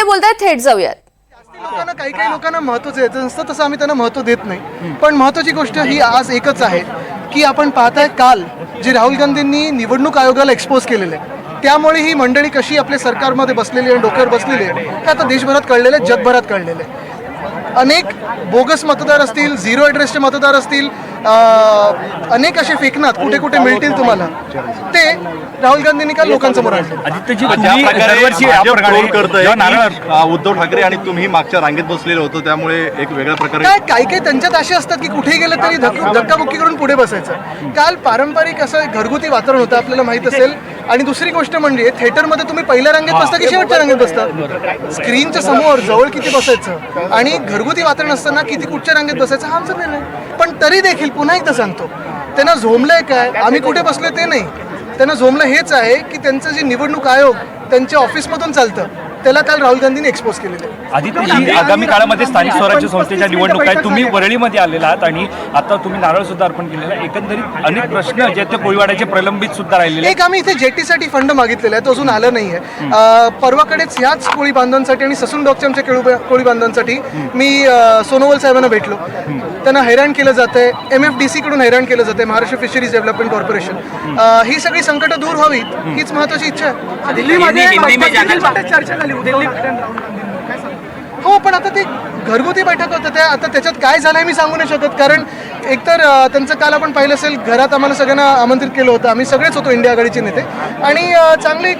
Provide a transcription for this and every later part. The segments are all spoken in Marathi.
बोलताय थेट जाऊयात. लोकांना काही लोकांना महत्त्व द्यायचं नसतं, तसं आम्ही त्यांना महत्त्व देत नाही. पण महत्त्वाची गोष्ट ही आज एकच आहे की आपण पाहताय काल जे राहुल गांधींनी निवडणूक आयोगाला एक्सपोज केलेलं आहे, त्यामुळे ही मंडळी कशी आपल्या सरकारमध्ये बसलेली आहे, डोक्यावर बसलेली आहे, हे आता देशभरात कळलेलं आहे, जगभरात कळलेलं आहे. अनेक बोगस मतदार असतील, झिरो ॲड्रेसचे मतदार असतील, अनेक असे फेकनात कुठे कुठे मिळतील तुम्हाला, ते राहुल गांधींनी काल लोकांसमोर आणले. उद्धव ठाकरे आणि तुम्ही मागच्या रांगेत बसलेले होतो, त्यामुळे एक वेगळ्या प्रकारे काही त्यांच्यात असे असतात की कुठेही गेलं तरी धक्काबुक्की करून पुढे बसायचं. काल पारंपरिक असं घरगुती वातावरण होतं, आपल्याला माहित असेल. आणि दुसरी गोष्ट म्हणजे थिएटरमध्ये तुम्ही पहिल्या रांगेत बसता की शेवटच्या रांगेत बसता? स्क्रीनच्या समोर जवळ किती बसायचं आणि घरगुती वातावरण असताना किती कुठच्या रांगेत बसायचं हा आमचा निर्णय. पण तरी देखील पुन्हा एकदा सांगतो, त्यांना झोंबलंय काय, आम्ही कुठे बसलोय ते नाही, त्यांना झोंबलं हेच आहे की त्यांचं जे निवडणूक आयोग त्यांच्या ऑफिसमधून चालतं, त्याला काल राहुल गांधींनी एक्सपोज केलेलं आहे. आदित्यजी, आगामी काळामध्ये स्थानिक स्वराज्य संस्थेच्या निवडणूक आहे, तुम्ही वरळीमध्ये आलेला आहात आणि आता तुम्ही नारळ सुद्धा अर्पण केलेला आहे. एकंदरीत अनेक प्रश्न जे ते कोळीवाड्याचे प्रलंबित सुद्धा राहिलेले. एक आम्ही इथे जेटीसाठी फंड मागितलेला आहे, तो अजून आला नाहीये. परवाकडेच ह्याच कोळी बांधवांसाठी आणि ससून डॉकच्या आमच्या कोळी बांधवांसाठी मी सोनोवाल साहेबांना भेटलो. त्यांना हैराण केलं जातंय, MFDC कडून हैराण केलं जातंय, महाराष्ट्र फिशरीज डेव्हलपमेंट कॉर्पोरेशन. ही सगळी संकट दूर व्हावीत हीच महत्वाची इच्छा आहे. दिल्लीमध्ये चर्चा झाली. हो, पण आता ते घरगुती बैठक होतं, त्या आता त्याच्यात काय झालंय मी सांगू नाही शकत. कारण एकतर त्यांचं काल आपण पाहिलं असेल, घरात आम्हाला सगळ्यांना आमंत्रित केलं होतं, आम्ही सगळेच होतो इंडिया आघाडीचे नेते, आणि चांगली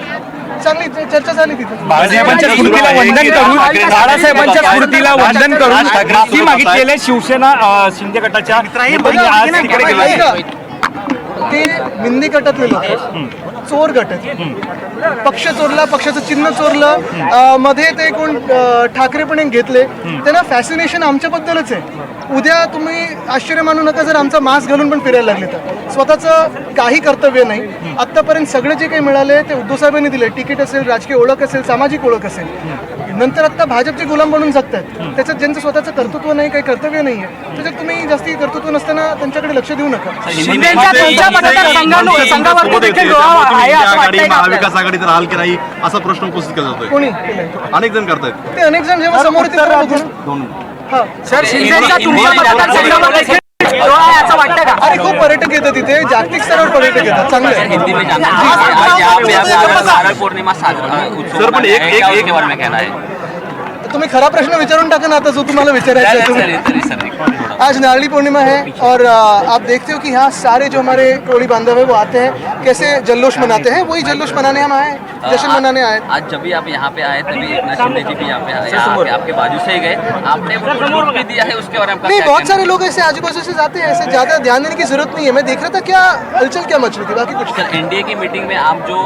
चर्चा झाली तिथे. बाळासाहेबांच्या स्मृतीला वंदन करून माफी मागितलेले शिवसेना शिंदे गटाच्या ते मिंदी गटातले लोक चोर गट आहेत. पक्ष चोरला, पक्षाचं चिन्ह चोरलं, मध्ये ते कोण ठाकरे पण एक घेतले. त्यांना फॅसिनेशन आमच्याबद्दलच आहे. उद्या तुम्ही आश्चर्य मानू नका जर आमचा मास्क घालून पण फिरायला लागले तर. स्वतःचं काही कर्तव्य नाही. आत्तापर्यंत सगळे जे काही मिळाले ते उद्धव साहेबांनी दिले. तिकीट असेल, राजकीय ओळख असेल, सामाजिक ओळख असेल. नंतर आता भाजपचे गुलाम बनून जगतात. त्याच्यात ज्यांचं स्वतःचं कर्तृत्व नाही, काही कर्तव्य नाही आहे, त्याच्यात तुम्ही जास्ती कर्तृत्व नसताना त्यांच्याकडे लक्ष देऊ नका. महाविकास आघाडीत राहाल की नाही असा प्रश्न उपस्थित केला जातोय. कोणी अनेक जण करतायत ते, अनेक जण जेव्हा समोर येतील तेव्हा बघू ना. अरे खूप पर्यटक येतात तिथे, जागतिक स्तरावर पर्यटक येतात, चांगलं आहे. तुम्ही खरा प्रश्न विचारून टाका ना आता जो तुम्हाला विचारायचा है. आज नारली पूर्णिमा है और आप देखते हो कि यहाँ सारे जो हमारे कोळी बांधव है वो आते हैं, कैसे जल्लोष मनाते हैं. वही जल्लोश मनाने हम आए, जश्न मनाने आए. आज जब भी आप यहाँ पे आए तभी एकनाथ शिंदे जी भी यहाँ पे आए, आपके बाजू से ही गए, आपने वो भी दिया है, उसके बारे में नहीं, बहुत सारे लोग ऐसे आजू बाजू से जाते हैं, ऐसे ज्यादा ध्यान देने की जरूरत नहीं है. मैं देख रहा था क्या हलचल क्या मच रही थी, बाकी कुछ. एनडीए की मीटिंग में आप जो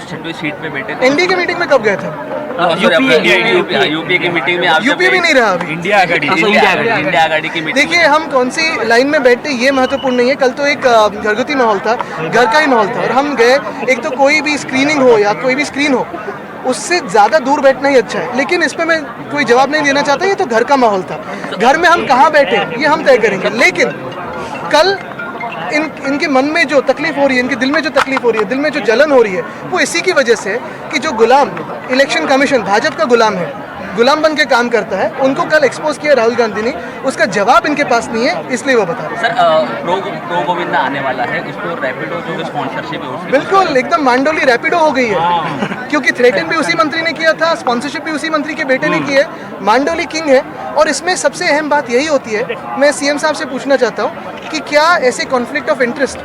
6वीं सीट पे बैठे थे, एनडीए की मीटिंग में कब गए थे? यूपी की मीटिंग में आप यूपी भी नहीं रहा अभी. इंडिया आघाडी इंडिया आघाड़ी की मीटिंग. देखिए, हम कौन सी लाइन में बैठते ये महत्वपूर्ण नहीं है. कल तो एक घरगुती माहौल था, घर का ही माहौल था, और हम गए. एक तो कोई भी स्क्रीनिंग हो या कोई भी स्क्रीन हो, उससे ज़्यादा दूर बैठना ही अच्छा है. लेकिन इस पर मैं कोई जवाब नहीं देना चाहता. ये तो घर का माहौल था. घर में हम कहाँ बैठे ये हम तय करेंगे. लेकिन कल इनके मन में जो तकलीफ हो रही है, इनके दिल में जो तकलीफ हो रही है, दिल में जो जलन हो रही है, वो इसी की वजह से कि जो गुलाम इलेक्शन कमीशन भाजपा का गुलाम है, गुलाम बन के काम करता है, उनको कल एक्सपोज किया राहुल गांधी ने. उसका जवाब इनके पास नहीं है, इसलिए वो बता रहे हैं. सर, प्रो गोविंदा आने वाला है, उसको रैपिडो जो स्पॉन्सरशिप है उसकी बिल्कुल एकदम मांडोली रैपिडो हो गई है. क्योंकि थ्रेटन भी उसी मंत्री ने किया था, स्पॉन्सरशिप भी उसी मंत्री के बेटे ने की है. मांडोली किंग है. और इसमें सबसे अहम बात यही होती है, मैं CM साहब से पूछना चाहता हूँ कि क्या ऐसे कॉन्फ्लिक्ट ऑफ इंटरेस्ट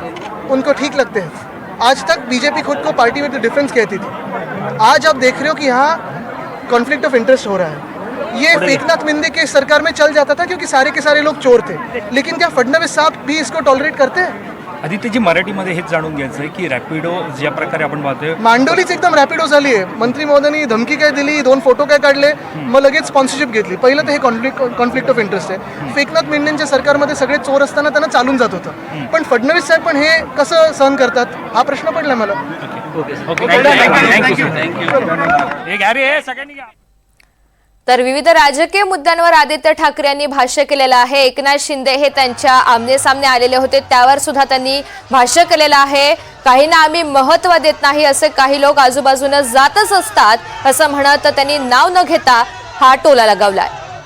उनको ठीक लगते हैं? आज तक बीजेपी खुद को पार्टी विद डिफरेंस कहती थी. आज आप देख रहे हो कि यहाँ कॉन्फ्लिक्ट ऑफ इंटरेस्ट हो रहा है. ये एकनाथ शिंदे के सरकार में चल जाता था क्योंकि सारे के सारे लोग चोर थे. लेकिन क्या फडणवीस साहब भी इसको टॉलरेट करते हैं? आदित्यजी, मराठीमध्ये हेच जाणून घ्यायचं आहे की रॅपिडो ज्या प्रकारे आपण पाहतोय, मांडोलीच एकदम रॅपिडो झाली आहे. मंत्री महोदयांनी धमकी काय दिली, 2 फोटो काय काढले, मग लगेच स्पॉन्सरशिप घेतली. पहिलं तर हे कॉन्फ्लिक्ट ऑफ इंटरेस्ट आहे. एकनाथ शिंदेच्या सरकारमध्ये सगळे चोर असताना त्यांना चालून जात होतं. पण फडणवीस साहेब पण हे कसं सहन करतात हा प्रश्न पडला मला. थँक्यू. तर विविध राजकीय मुद्द्यांवर आदित्य ठाकरे यांनी भाष्य केलेलं आहे. एकनाथ शिंदे हे त्यांच्या आमने सामने आलेले होते, त्यावर सुद्धा त्यांनी भाष्य केलेलं आहे. काहींना आम्ही महत्त्व देत नाही, असे काही लोक आजूबाजूने जातच असतात असं म्हणत त्यांनी नाव न घेता हा टोला लगावलाय.